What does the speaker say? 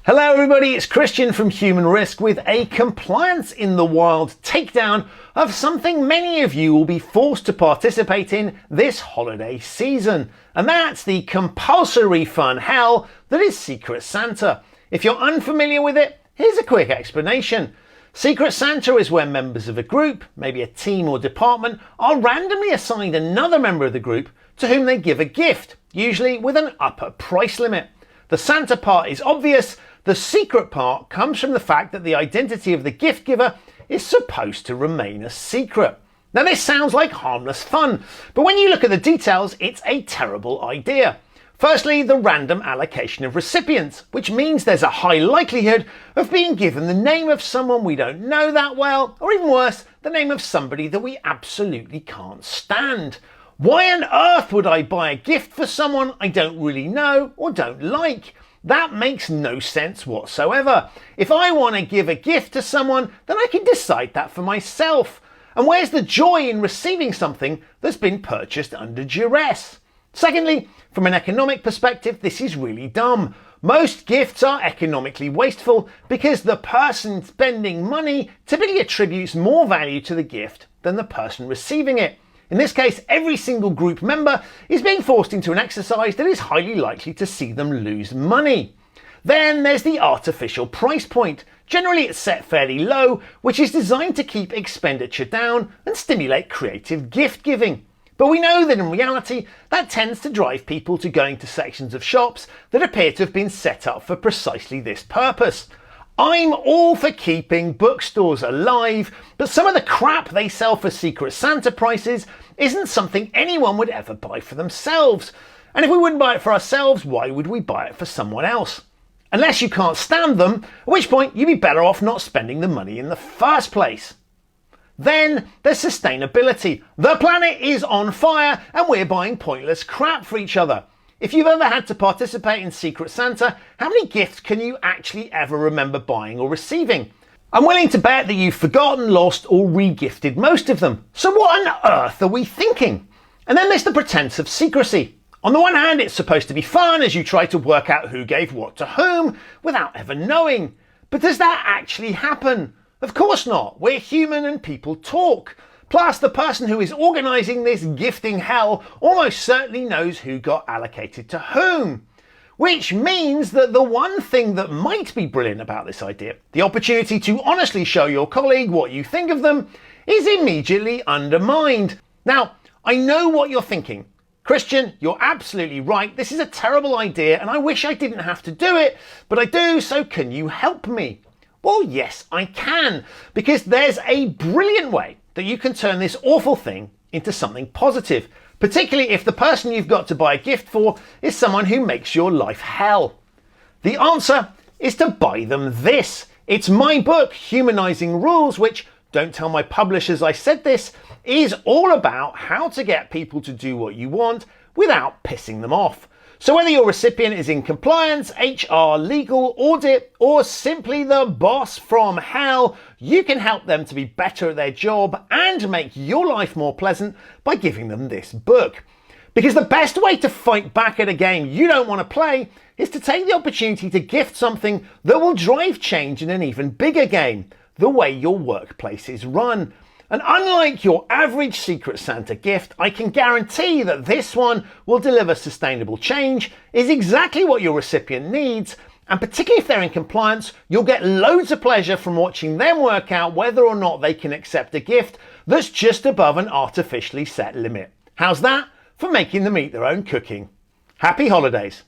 Hello everybody, it's Christian from Human Risk with a compliance in the wild takedown of something many of you will be forced to participate in this holiday season. And that's the compulsory fun hell that is Secret Santa. If you're unfamiliar with it, here's a quick explanation. Secret Santa is where members of a group, maybe a team or department, are randomly assigned another member of the group to whom they give a gift, usually with an upper price limit. The Santa part is obvious. The secret part comes from the fact that the identity of the gift giver is supposed to remain a secret. Now this sounds like harmless fun, but when you look at the details, it's a terrible idea. Firstly, the random allocation of recipients, which means there's a high likelihood of being given the name of someone we don't know that well, or even worse, the name of somebody that we absolutely can't stand. Why on earth would I buy a gift for someone I don't really know or don't like? That makes no sense whatsoever. If I want to give a gift to someone, then I can decide that for myself. And where's the joy in receiving something that's been purchased under duress? Secondly, from an economic perspective, this is really dumb. Most gifts are economically wasteful because the person spending money typically attributes more value to the gift than the person receiving it. In this case, every single group member is being forced into an exercise that is highly likely to see them lose money. Then there's the artificial price point. Generally it's set fairly low, which is designed to keep expenditure down and stimulate creative gift giving. But we know that in reality, that tends to drive people to going to sections of shops that appear to have been set up for precisely this purpose. I'm all for keeping bookstores alive, but some of the crap they sell for Secret Santa prices isn't something anyone would ever buy for themselves. And if we wouldn't buy it for ourselves, why would we buy it for someone else? Unless you can't stand them, at which point you'd be better off not spending the money in the first place. Then there's sustainability. The planet is on fire and we're buying pointless crap for each other. If you've ever had to participate in Secret Santa, how many gifts can you actually ever remember buying or receiving? I'm willing to bet that you've forgotten, lost or re-gifted most of them. So what on earth are we thinking? And then there's the pretense of secrecy. On the one hand, it's supposed to be fun as you try to work out who gave what to whom without ever knowing. But does that actually happen? Of course not. We're human and people talk. Plus, the person who is organising this gifting hell almost certainly knows who got allocated to whom. Which means that the one thing that might be brilliant about this idea, the opportunity to honestly show your colleague what you think of them, is immediately undermined. Now, I know what you're thinking. Christian, you're absolutely right. This is a terrible idea and I wish I didn't have to do it, but I do, so can you help me? Well, yes, I can, because there's a brilliant way that you can turn this awful thing into something positive, particularly if the person you've got to buy a gift for is someone who makes your life hell. The answer is to buy them this. It's my book, Humanizing Rules, which, don't tell my publishers I said this, is all about how to get people to do what you want without pissing them off. So whether your recipient is in compliance, HR, legal, audit, or simply the boss from hell, you can help them to be better at their job and make your life more pleasant by giving them this book. Because the best way to fight back at a game you don't want to play is to take the opportunity to gift something that will drive change in an even bigger game, the way your workplace is run. And unlike your average Secret Santa gift, I can guarantee that this one will deliver sustainable change, is exactly what your recipient needs, and particularly if they're in compliance, you'll get loads of pleasure from watching them work out whether or not they can accept a gift that's just above an artificially set limit. How's that for making them eat their own cooking? Happy holidays.